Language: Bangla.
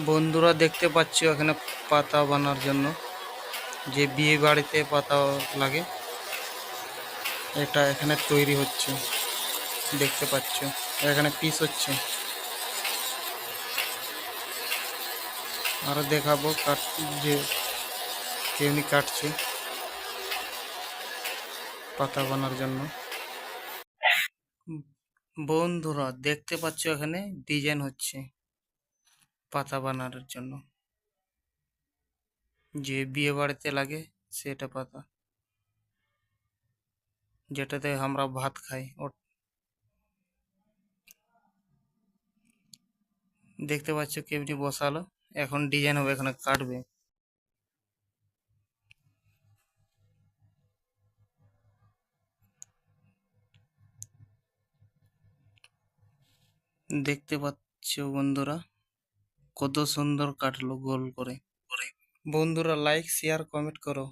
বন্ধুরা দেখতে পাচ্ছ এখানে পাতা বানার জন্য যে বিয়ে বাড়িতে পাতা লাগে এটা এখানে তৈরি হচ্ছে। দেখতে পাচ্ছ এখানে পিস হচ্ছে। আরো দেখাবো কাট যে কেমনি কাটছে পাতা বানার জন্য। বন্ধুরা দেখতে পাচ্ছ এখানে ডিজাইন হচ্ছে পাতা বানানোর জন্য, যে বিয়ে বাড়িতে লাগে সেটা পাতা যেটাতে আমরা ভাত খাই। দেখতে পাচ্ছ কেমনি বসালো, এখন ডিজাইন হবে, এখানে কাটবে। দেখতে পাচ্ছ বন্ধুরা কত সুন্দর কাটলো গোল করে। বন্ধুরা লাইক শেয়ার কমেন্ট করো।